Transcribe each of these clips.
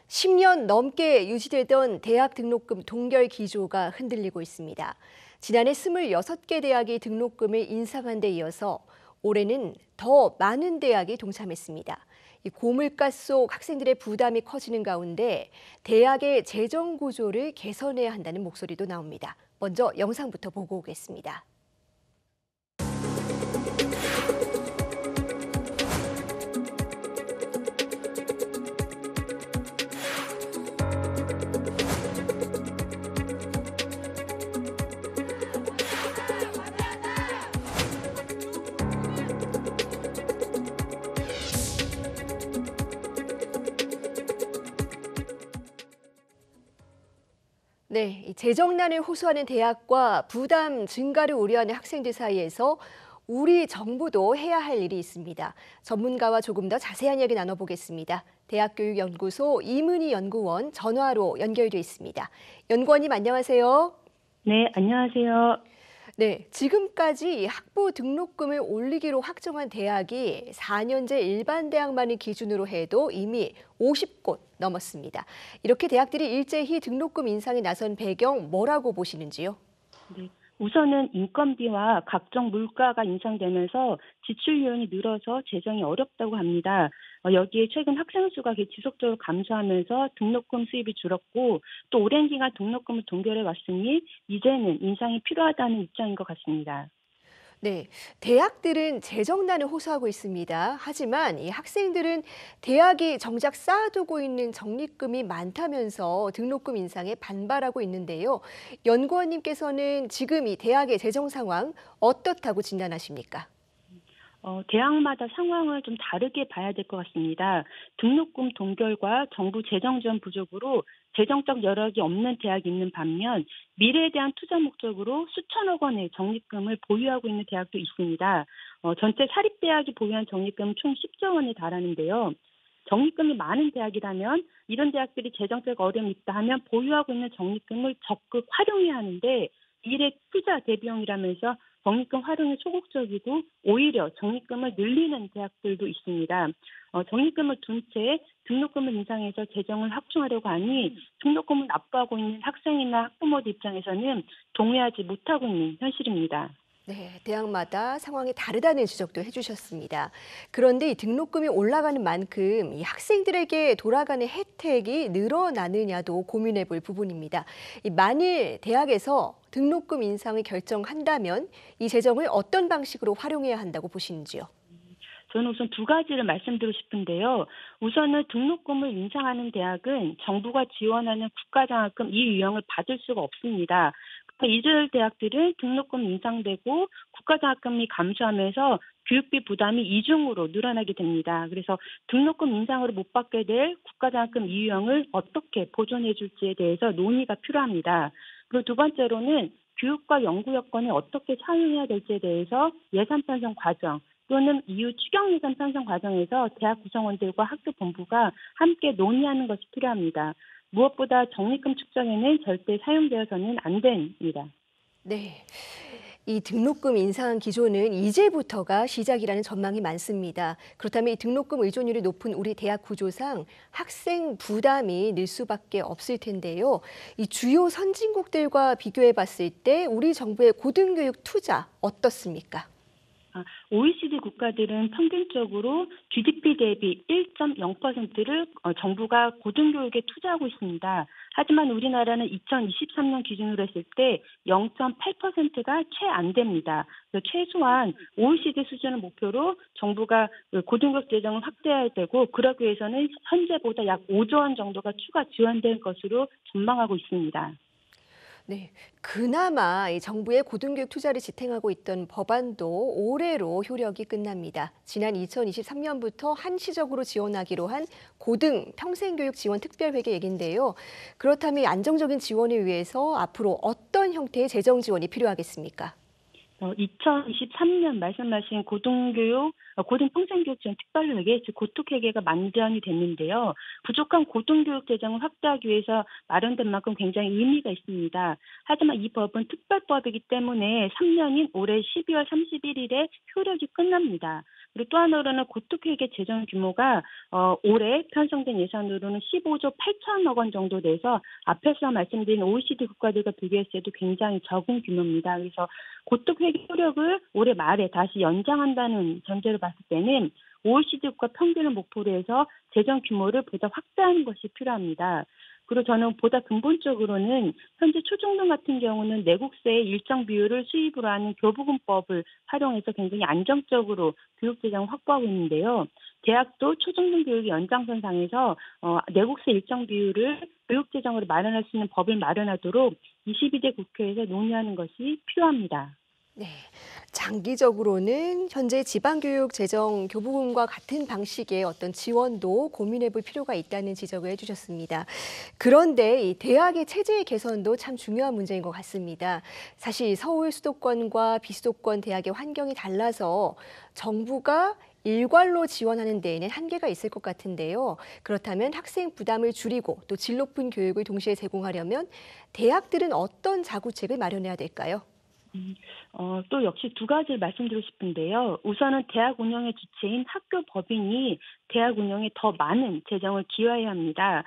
10년 넘게 유지되던 대학 등록금 동결 기조가 흔들리고 있습니다. 지난해 26개 대학이 등록금을 인상한 데 이어서 올해는 더 많은 대학이 동참했습니다. 이 고물가 속 학생들의 부담이 커지는 가운데 대학의 재정 구조를 개선해야 한다는 목소리도 나옵니다. 먼저 영상부터 보고 오겠습니다. 네, 이 재정난을 호소하는 대학과 부담 증가를 우려하는 학생들 사이에서 우리 정부도 해야 할 일이 있습니다. 전문가와 조금 더 자세한 이야기 나눠보겠습니다. 대학교육연구소 이문희 연구원 전화로 연결돼 있습니다. 연구원님 안녕하세요. 네, 안녕하세요. 네, 지금까지 학부 등록금을 올리기로 확정한 대학이 4년제 일반 대학만을 기준으로 해도 이미 50곳 넘었습니다. 이렇게 대학들이 일제히 등록금 인상에 나선 배경 뭐라고 보시는지요? 네, 우선은 인건비와 각종 물가가 인상되면서 지출 요인이 늘어서 재정이 어렵다고 합니다. 여기에 최근 학생 수가 지속적으로 감소하면서 등록금 수입이 줄었고 또 오랜 기간 등록금을 동결해 왔으니 이제는 인상이 필요하다는 입장인 것 같습니다. 네, 대학들은 재정난을 호소하고 있습니다. 하지만 이 학생들은 대학이 정작 쌓아두고 있는 적립금이 많다면서 등록금 인상에 반발하고 있는데요. 연구원님께서는 지금 이 대학의 재정 상황 어떻다고 진단하십니까? 대학마다 상황을 좀 다르게 봐야 될 것 같습니다. 등록금 동결과 정부 재정 지원 부족으로 재정적 여력이 없는 대학이 있는 반면 미래에 대한 투자 목적으로 수천억 원의 적립금을 보유하고 있는 대학도 있습니다. 전체 사립대학이 보유한 적립금은 총 10조 원에 달하는데요. 적립금이 많은 대학이라면 이런 대학들이 재정적 어려움이 있다 하면 보유하고 있는 적립금을 적극 활용해야 하는데 미래 투자 대비용이라면서 적립금 활용에 소극적이고 오히려 적립금을 늘리는 대학들도 있습니다. 적립금을 둔 채 등록금을 인상해서 재정을 확충하려고 하니 등록금을 납부하고 있는 학생이나 학부모들 입장에서는 동의하지 못하고 있는 현실입니다. 네, 대학마다 상황이 다르다는 지적도 해주셨습니다. 그런데 이 등록금이 올라가는 만큼 이 학생들에게 돌아가는 혜택이 늘어나느냐도 고민해 볼 부분입니다. 만일 대학에서 등록금 인상을 결정한다면 이 재정을 어떤 방식으로 활용해야 한다고 보시는지요? 저는 우선 두 가지를 말씀드리고 싶은데요. 우선은 등록금을 인상하는 대학은 정부가 지원하는 국가장학금 이 유형을 받을 수가 없습니다. 이들 대학들은 등록금 인상되고 국가장학금이 감소하면서 교육비 부담이 이중으로 늘어나게 됩니다. 그래서 등록금 인상으로 못 받게 될 국가장학금 이 유형을 어떻게 보존해 줄지에 대해서 논의가 필요합니다. 그리고 두 번째로는 교육과 연구 여건을 어떻게 차용해야 될지에 대해서 예산 편성 과정 또는 이후 추경 예산 편성 과정에서 대학 구성원들과 학교 본부가 함께 논의하는 것이 필요합니다. 무엇보다 적립금 축적에는 절대 사용되어서는 안 됩니다. 네. 이 등록금 인상 기조는 이제부터가 시작이라는 전망이 많습니다. 그렇다면 이 등록금 의존율이 높은 우리 대학 구조상 학생 부담이 늘 수밖에 없을 텐데요. 이 주요 선진국들과 비교해 봤을 때 우리 정부의 고등교육 투자 어떻습니까? OECD 국가들은 평균적으로 GDP 대비 1.0%를 정부가 고등교육에 투자하고 있습니다. 하지만 우리나라는 2023년 기준으로 했을 때 0.8%가 채 안 됩니다. 최소한 OECD 수준을 목표로 정부가 고등교육 재정을 확대해야 되고 그러기 위해서는 현재보다 약 5조 원 정도가 추가 지원될 것으로 전망하고 있습니다. 네, 그나마 이 정부의 고등교육 투자를 지탱하고 있던 법안도 올해로 효력이 끝납니다. 지난 2023년부터 한시적으로 지원하기로 한 고등 평생교육 지원 특별회계 얘긴데요. 그렇다면 안정적인 지원을 위해서 앞으로 어떤 형태의 재정 지원이 필요하겠습니까? 2023년 말씀하신 고등교육, 고등평생교육 지원 특별회계, 즉 고특회계가 만전이 됐는데요. 부족한 고등교육 재정을 확대하기 위해서 마련된 만큼 굉장히 의미가 있습니다. 하지만 이 법은 특별법이기 때문에 3년인 올해 12월 31일에 효력이 끝납니다. 그리고 또 하나로는 고특회계 재정 규모가 올해 편성된 예산으로는 15조 8천억 원 정도 돼서 앞에서 말씀드린 OECD 국가들과 비교했을 때도 굉장히 적은 규모입니다. 그래서 고특회계 효력을 올해 말에 다시 연장한다는 전제로 봤을 때는 OECD 국가 평균을 목표로 해서 재정 규모를 보다 확대하는 것이 필요합니다. 그리고 저는 보다 근본적으로는 현재 초중등 같은 경우는 내국세의 일정 비율을 수입으로 하는 교부금법을 활용해서 굉장히 안정적으로 교육재정을 확보하고 있는데요. 대학도 초중등 교육의 연장선상에서 내국세 일정 비율을 교육재정으로 마련할 수 있는 법을 마련하도록 22대 국회에서 논의하는 것이 필요합니다. 네, 장기적으로는 현재 지방교육 재정 교부금과 같은 방식의 어떤 지원도 고민해 볼 필요가 있다는 지적을 해주셨습니다. 그런데 이 대학의 체제 개선도 참 중요한 문제인 것 같습니다. 사실 서울 수도권과 비수도권 대학의 환경이 달라서 정부가 일괄로 지원하는 데에는 한계가 있을 것 같은데요. 그렇다면 학생 부담을 줄이고 또 질 높은 교육을 동시에 제공하려면 대학들은 어떤 자구책을 마련해야 될까요? 또 역시 두 가지를 말씀드리고 싶은데요. 우선은 대학 운영의 주체인 학교 법인이 대학 운영에 더 많은 재정을 기여해야 합니다.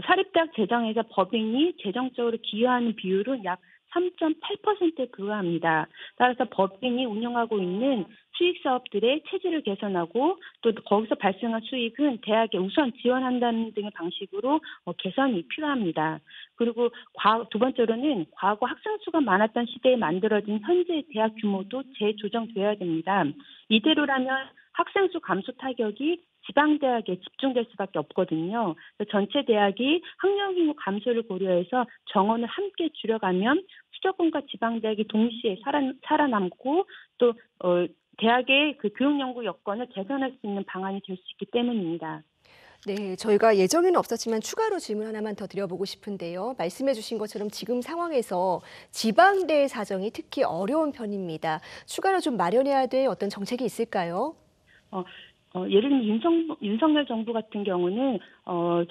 사립대학 재정에서 법인이 재정적으로 기여하는 비율은 약 3.8%에 불과합니다. 따라서 법인이 운영하고 있는 수익 사업들의 체질을 개선하고 또 거기서 발생한 수익은 대학에 우선 지원한다는 등의 방식으로 개선이 필요합니다. 그리고 두 번째로는 과거 학생 수가 많았던 시대에 만들어진 현재 대학 규모도 재조정돼야 됩니다. 이대로라면 학생 수 감소 타격이 지방대학에 집중될 수밖에 없거든요. 전체 대학이 학령 인구 감소를 고려해서 정원을 함께 줄여가면 수도권과 지방대학이 동시에 살아남고 또 대학의 그 교육 연구 여건을 개선할 수 있는 방안이 될 수 있기 때문입니다. 네, 저희가 예정에는 없었지만 추가로 질문 하나만 더 드려보고 싶은데요. 말씀해 주신 것처럼 지금 상황에서 지방대 사정이 특히 어려운 편입니다. 추가로 좀 마련해야 될 어떤 정책이 있을까요? 예를 들면 윤석열 정부 같은 경우는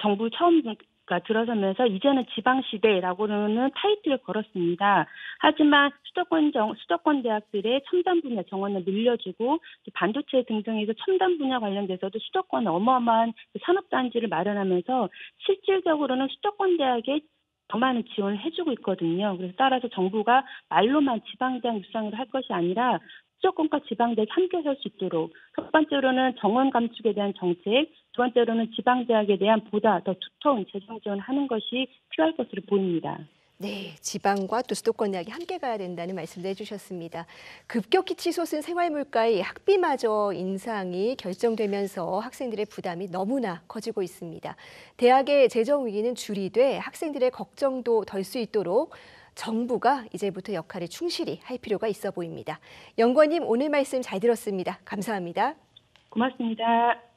정부 처음가 들어서면서 이제는 지방시대라고는 타이틀을 걸었습니다. 하지만 수도권 대학들의 첨단 분야 정원을 늘려주고 반도체 등등에서 첨단 분야 관련돼서도 수도권 어마어마한 산업단지를 마련하면서 실질적으로는 수도권 대학에 더 많은 지원을 해주고 있거든요. 그래서 따라서 정부가 말로만 지방대학 육성을 할 것이 아니라 수도권과 지방대학이 함께 설 수 있도록 첫 번째로는 정원 감축에 대한 정책, 두 번째로는 지방대학에 대한 보다 더 두터운 재정 지원을 하는 것이 필요할 것으로 보입니다. 네, 지방과 또 수도권 대학이 함께 가야 된다는 말씀도 해주셨습니다. 급격히 치솟은 생활물가의 학비마저 인상이 결정되면서 학생들의 부담이 너무나 커지고 있습니다. 대학의 재정 위기는 줄이되 학생들의 걱정도 덜 수 있도록 정부가 이제부터 역할을 충실히 할 필요가 있어 보입니다. 연구원님 오늘 말씀 잘 들었습니다. 감사합니다. 고맙습니다.